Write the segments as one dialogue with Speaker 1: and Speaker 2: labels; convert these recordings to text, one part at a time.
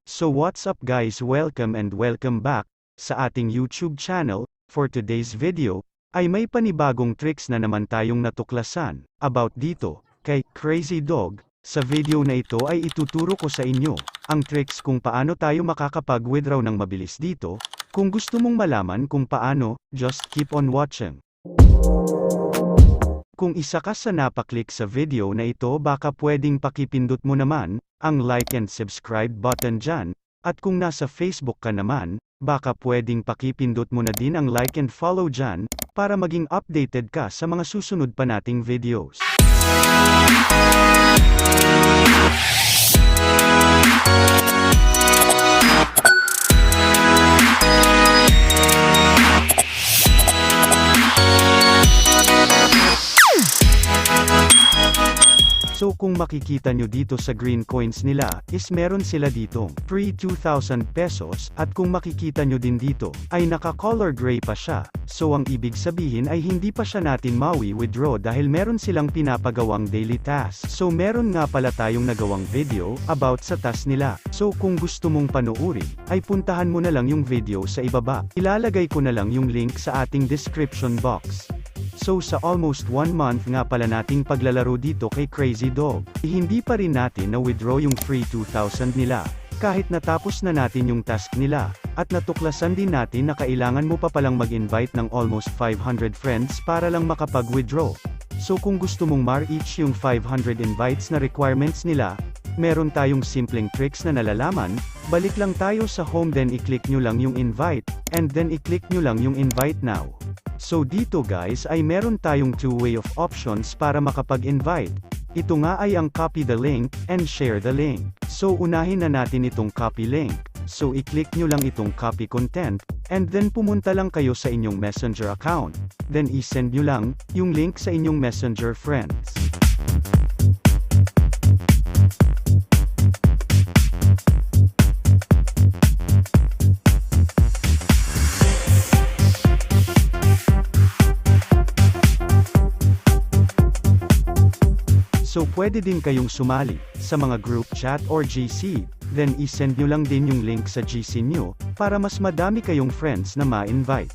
Speaker 1: So what's up guys, welcome back sa ating YouTube channel. For today's video, ay may panibagong tricks na naman tayong natuklasan about dito kay Crazy Dog. Sa video na ito ay ituturo ko sa inyo ang tricks kung paano tayo makakapag-withdraw ng mabilis dito. Kung gusto mong malaman kung paano, just keep on watching. Kung isa ka sa napaklik sa video na ito, baka pwedeng pakipindot mo naman ang like and subscribe button dyan, at kung nasa Facebook ka naman, baka pwedeng pakipindot mo na din ang like and follow dyan, para maging updated ka sa mga susunod pa nating videos. So kung makikita nyo dito sa green coins nila, is meron sila ditong free 2,000 pesos, at kung makikita nyo din dito, ay naka-color gray pa siya. So ang ibig sabihin ay hindi pa siya natin mawi-withdraw dahil meron silang pinapagawang daily task. So meron nga pala tayong nagawang video about sa task nila. So kung gusto mong panoorin, ay puntahan mo na lang yung video sa ibaba. Ilalagay ko na lang yung link sa ating description box. So sa almost 1 month nga pala nating paglalaro dito kay Crazy Dog, hindi pa rin natin na-withdraw yung free 2,000 nila, kahit natapos na natin yung task nila, at natuklasan din natin na kailangan mo pa palang mag-invite ng almost 500 friends para lang makapag-withdraw. So kung gusto mong ma-reach yung 500 invites na requirements nila, meron tayong simpleng tricks na nalalaman. Balik lang tayo sa home, then i-click nyo lang yung invite, and then i-click nyo lang yung invite now. So dito guys ay meron tayong two way of options para makapag-invite. Ito nga ay ang copy the link, and share the link. So unahin na natin itong copy link. So i-click nyo lang itong copy content, and then pumunta lang kayo sa inyong messenger account. Then i-send nyo lang yung link sa inyong messenger friends. So pwede din kayong sumali sa mga group chat or GC, then i-send nyo lang din yung link sa GC nyo, para mas madami kayong friends na ma-invite.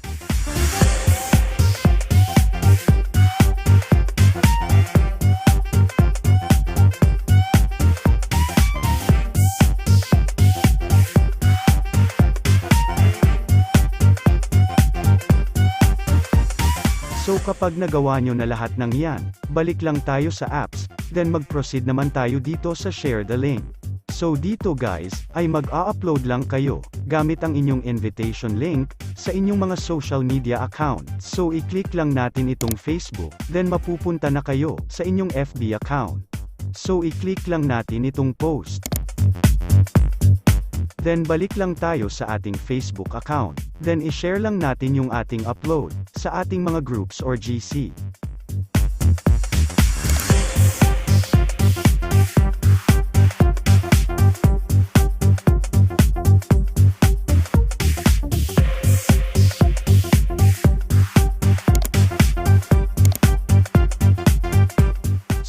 Speaker 1: So kapag nagawa nyo na lahat ng yan, balik lang tayo sa apps, then mag-proceed naman tayo dito sa share the link. So dito guys, ay mag-a-upload lang kayo, gamit ang inyong invitation link, sa inyong mga social media account. So i-click lang natin itong Facebook, then mapupunta na kayo sa inyong FB account. So i-click lang natin itong post. Then balik lang tayo sa ating Facebook account. Then i-share lang natin yung ating upload sa ating mga groups or GC.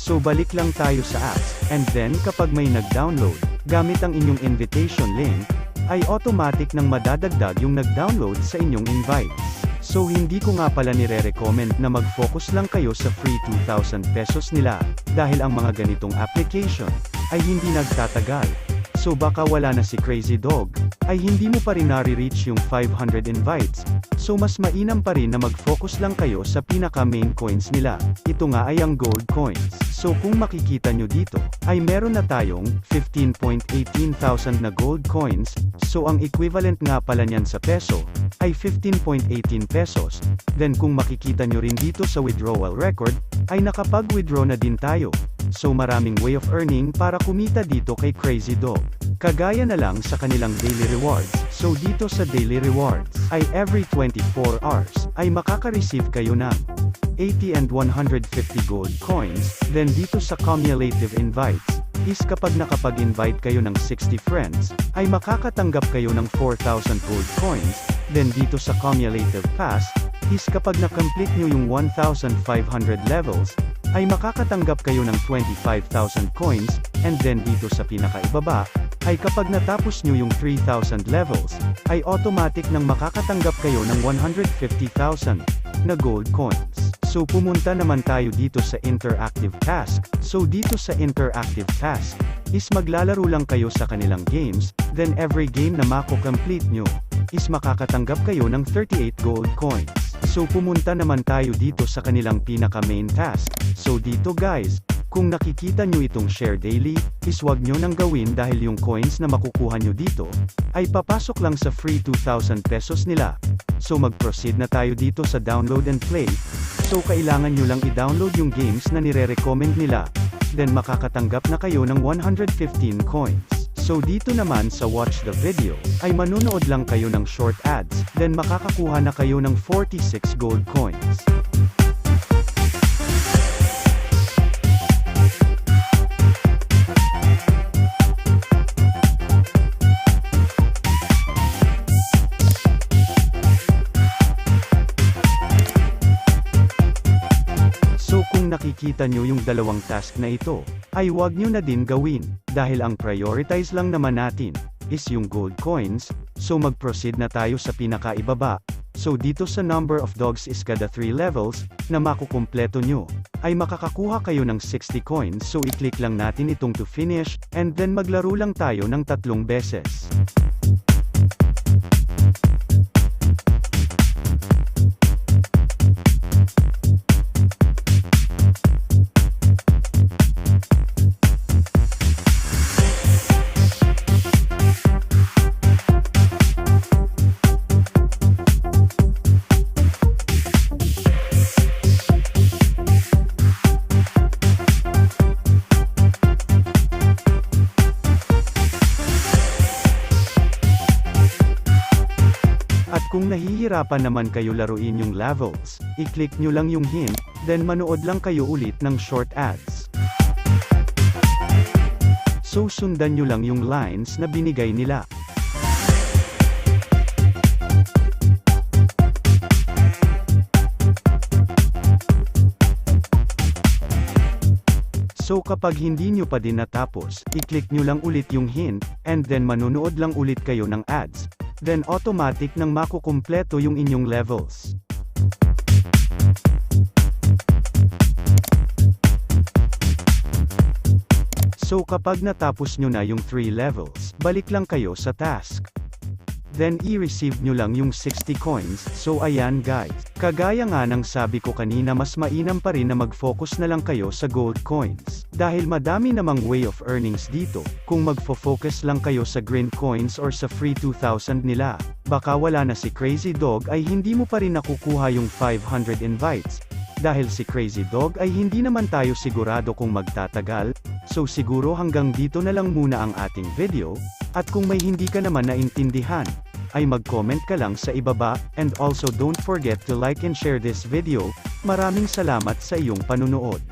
Speaker 1: So balik lang tayo sa apps, and then kapag may nag-download, gamit ang inyong invitation link, ay automatic nang madadagdag yung nag-download sa inyong invite. So hindi ko nga pala nire-recommend na mag-focus lang kayo sa free 2,000 pesos nila, dahil ang mga ganitong application, ay hindi nagtatagal. So baka wala na si Crazy Dog, ay hindi mo pa rin nare-reach yung 500 invites. So mas mainam pa rin na mag-focus lang kayo sa pinaka-main coins nila. Ito nga ay ang gold coins. So kung makikita nyo dito, ay meron na tayong 15,18,000 na gold coins. So ang equivalent nga pala niyan sa peso, ay 15.18 pesos. Then kung makikita nyo rin dito sa withdrawal record, ay nakapag-withdraw na din tayo. So maraming way of earning para kumita dito kay Crazy Dog. Kagaya na lang sa kanilang daily rewards. So dito sa daily rewards, ay every 24 hours, ay makaka-receive kayo ng 80 and 150 gold coins. Then dito sa cumulative invites, is kapag nakapag-invite kayo ng 60 friends, ay makakatanggap kayo ng 4,000 gold coins. Then dito sa cumulative pass, is kapag na-complete nyo yung 1,500 levels, ay makakatanggap kayo ng 25,000 coins. and then dito sa pinakaibaba, ay kapag natapos nyo yung 3,000 levels, ay automatic nang makakatanggap kayo ng 150,000 na gold coins. So pumunta naman tayo dito sa interactive task. So dito sa interactive task, is maglalaro lang kayo sa kanilang games, then every game na mako-complete nyo, is makakatanggap kayo ng 38 gold coins. So pumunta naman tayo dito sa kanilang pinaka main task. So dito guys, kung nakikita nyo itong share daily, is wag nyo nang gawin dahil yung coins na makukuha nyo dito, ay papasok lang sa free 2,000 pesos nila. So mag-proceed na tayo dito sa download and play. So kailangan nyo lang i-download yung games na nire-recommend nila, then makakatanggap na kayo ng 115 coins. So dito naman sa watch the video, ay manonood lang kayo ng short ads, then makakakuha na kayo ng 46 gold coins. So kung nakikita nyo yung dalawang task na ito, ay huwag nyo na din gawin, dahil ang prioritize lang naman natin, is yung gold coins. So mag-proceed na tayo sa pinakaibaba. So dito sa number of dogs is kada 3 levels, na makukumpleto nyo, ay makakakuha kayo ng 60 coins. So i-click lang natin itong to finish, and then maglaro lang tayo ng 3 beses. At kung nahihirapan naman kayo laruin yung levels, i-click nyo lang yung hint, then manood lang kayo ulit ng short ads. So sundan nyo lang yung lines na binigay nila. So kapag hindi nyo pa din natapos, i-click nyo lang ulit yung hint, and then manonood lang ulit kayo ng ads. Then automatic nang makukumpleto yung inyong levels. So kapag natapos nyo na yung 3 levels, balik lang kayo sa task. Then i-receive nyo lang yung 60 coins. So ayan guys, kagaya nga ng sabi ko kanina, mas mainam pa rin na mag-focus na lang kayo sa gold coins. Dahil madami namang way of earnings dito, kung magfo-focus lang kayo sa green coins or sa free 2,000 nila, baka wala na si Crazy Dog ay hindi mo pa rin nakukuha yung 500 invites. Dahil si Crazy Dog ay hindi naman tayo sigurado kung magtatagal, so siguro hanggang dito na lang muna ang ating video, at kung may hindi ka naman naintindihan, ay mag-comment ka lang sa ibaba, and also don't forget to like and share this video. Maraming salamat sa iyong panunood.